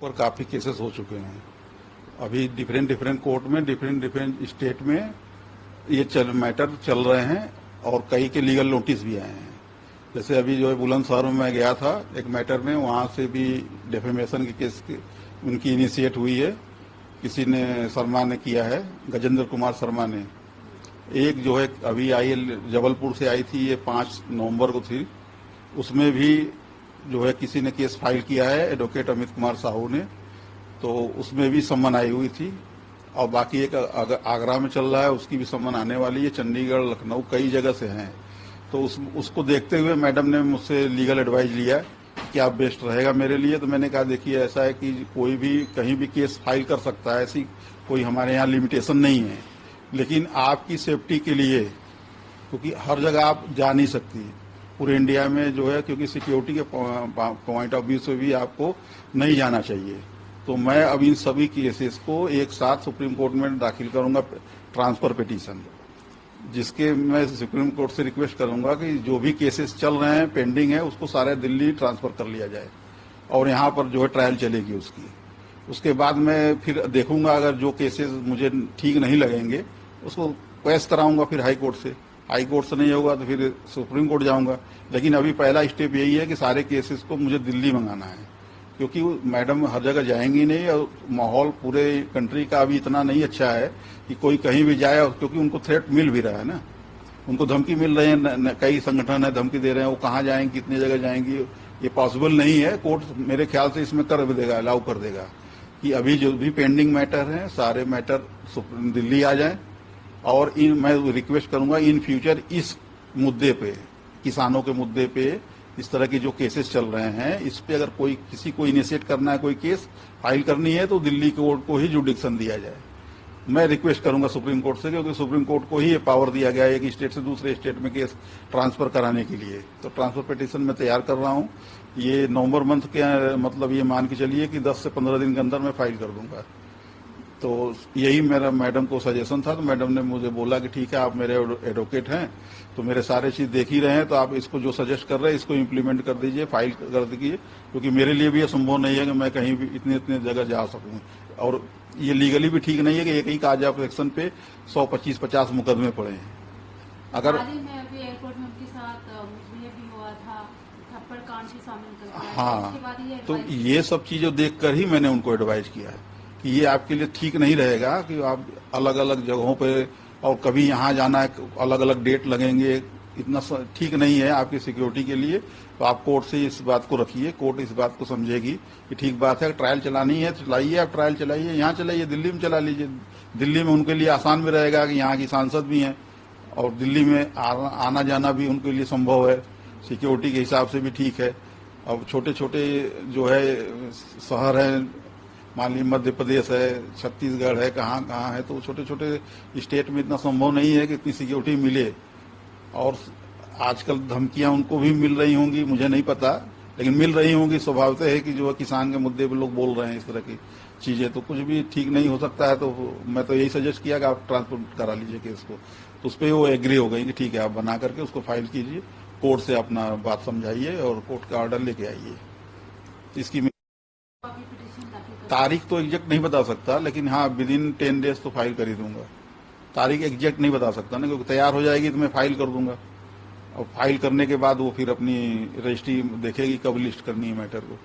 पर काफी केसेस हो चुके हैं। अभी डिफरेंट डिफरेंट कोर्ट में डिफरेंट स्टेट में ये मैटर चल रहे हैं और कई के लीगल नोटिस भी आए हैं। जैसे अभी जो है बुलंदशहर में मैं गया था एक मैटर में, वहां से भी डेफेमेशन के केस उनकी इनिशिएट हुई है। किसी ने शर्मा ने किया है, गजेंद्र कुमार शर्मा ने। एक जो है अभी आई जबलपुर से आई थी, ये 5 नवंबर को थी, उसमें भी जो है किसी ने केस फाइल किया है, एडवोकेट अमित कुमार साहू ने, तो उसमें भी सम्मन आई हुई थी। और बाकी एक आगरा में चल रहा है, उसकी भी सम्मन आने वाली है। चंडीगढ़, लखनऊ, कई जगह से हैं। तो उसको देखते हुए मैडम ने मुझसे लीगल एडवाइस लिया कि आप बेस्ट रहेगा मेरे लिए। तो मैंने कहा देखिए ऐसा है कि कोई भी कहीं भी केस फाइल कर सकता है, ऐसी कोई हमारे यहाँ लिमिटेशन नहीं है, लेकिन आपकी सेफ्टी के लिए, क्योंकि हर जगह आप जा नहीं सकती पूरे इंडिया में जो है, क्योंकि सिक्योरिटी के पॉइंट ऑफ व्यू से भी आपको नहीं जाना चाहिए। तो मैं अब इन सभी केसेस को एक साथ सुप्रीम कोर्ट में दाखिल करूंगा, ट्रांसफर पिटीशन, जिसके मैं सुप्रीम कोर्ट से रिक्वेस्ट करूंगा कि जो भी केसेस चल रहे हैं, पेंडिंग है, उसको सारे दिल्ली ट्रांसफर कर लिया जाए और यहाँ पर जो है ट्रायल चलेगी उसकी। उसके बाद मैं फिर देखूंगा, अगर जो केसेस मुझे ठीक नहीं लगेंगे उसको पेश कराऊंगा फिर हाई कोर्ट से। हाई कोर्ट से नहीं होगा तो फिर सुप्रीम कोर्ट जाऊंगा। लेकिन अभी पहला स्टेप यही है कि सारे केसेस को मुझे दिल्ली मंगाना है, क्योंकि मैडम हर जगह जाएंगी नहीं और माहौल पूरे कंट्री का अभी इतना नहीं अच्छा है कि कोई कहीं भी जाए, क्योंकि उनको थ्रेट मिल भी रहा है ना, उनको धमकी मिल रही है, कई संगठन है धमकी दे रहे हैं, वो कहाँ जाएंगी, कितनी जगह जाएंगी, ये पॉसिबल नहीं है। कोर्ट मेरे ख्याल से इसमें कर भी देगा, अलाउ कर देगा कि अभी जो भी पेंडिंग मैटर हैं सारे मैटर दिल्ली आ जाए। और मैं रिक्वेस्ट करूंगा इन फ्यूचर इस मुद्दे पे, किसानों के मुद्दे पे, इस तरह की जो केसेस चल रहे हैं, इस पे अगर कोई किसी को इनिशिएट करना है, कोई केस फाइल करनी है, तो दिल्ली कोर्ट को ही जुडिक्शन दिया जाए। मैं रिक्वेस्ट करूंगा सुप्रीम कोर्ट से, क्योंकि सुप्रीम कोर्ट को ही ये पावर दिया गया है कि स्टेट से दूसरे स्टेट में केस ट्रांसफर कराने के लिए। तो ट्रांसफर पिटीशन मैं तैयार कर रहा हूँ, ये नवंबर मंथ के मतलब ये मान के चलिए कि 10 से 15 दिन के अंदर मैं फाइल कर दूंगा। तो यही मेरा मैडम को सजेशन था। तो मैडम ने मुझे बोला कि ठीक है, आप मेरे एडवोकेट हैं, तो मेरे सारे चीज देख ही रहे हैं, तो आप इसको जो सजेस्ट कर रहे हैं इसको इम्प्लीमेंट कर दीजिए, फाइल कर दीजिए, क्योंकि मेरे लिए भी ये संभव नहीं है कि मैं कहीं भी इतने इतने जगह जा सकूं। और ये लीगली भी ठीक नहीं है कि एक ही काज ऑफ एक्शन पे 100, 25, 50 मुकदमे पड़े हैं। अगर एयरपोर्ट में उनके साथ भी हुआ था, थप्पड़ कांड भी शामिल कर, हाँ, तो ये सब चीजें देखकर ही मैंने उनको एडवाइज किया है कि ये आपके लिए ठीक नहीं रहेगा कि आप अलग अलग जगहों पे, और कभी यहाँ जाना है, अलग अलग डेट लगेंगे, इतना ठीक नहीं है आपकी सिक्योरिटी के लिए। तो आप कोर्ट से इस बात को रखिए, कोर्ट इस बात को समझेगी कि ठीक बात है, ट्रायल चलानी है चलाइए, आप ट्रायल चलाइए, यहाँ चलाइए, दिल्ली में चला लीजिए। दिल्ली में उनके लिए आसान भी रहेगा कि यहाँ की सांसद भी हैं और दिल्ली में आना जाना भी उनके लिए संभव है, सिक्योरिटी के हिसाब से भी ठीक है। अब छोटे छोटे जो है शहर है, मान लीजिए मध्य प्रदेश है, छत्तीसगढ़ है, कहाँ कहाँ है, तो छोटे छोटे स्टेट में इतना संभव नहीं है कि इतनी सिक्योरिटी मिले। और आजकल धमकियां उनको भी मिल रही होंगी, मुझे नहीं पता, लेकिन मिल रही होंगी। स्वभावतः है कि जो किसान के मुद्दे पे लोग बोल रहे हैं इस तरह की चीजें, तो कुछ भी ठीक नहीं हो सकता है। तो मैं तो यही सजेस्ट किया कि आप ट्रांसफर करा लीजिए केस को। तो उस पर वो एग्री हो गई कि ठीक है, आप बना करके उसको फाइल कीजिए, कोर्ट से अपना बात समझाइए और कोर्ट का ऑर्डर लेके आइए। इसकी तारीख तो एग्जैक्ट नहीं बता सकता, लेकिन हाँ विद इन 10 डेज तो फाइल कर ही दूंगा। तारीख एग्जैक्ट नहीं बता सकता ना, क्योंकि तैयार हो जाएगी तो मैं फाइल कर दूंगा, और फाइल करने के बाद वो फिर अपनी रजिस्ट्री देखेगी कब लिस्ट करनी है मैटर को।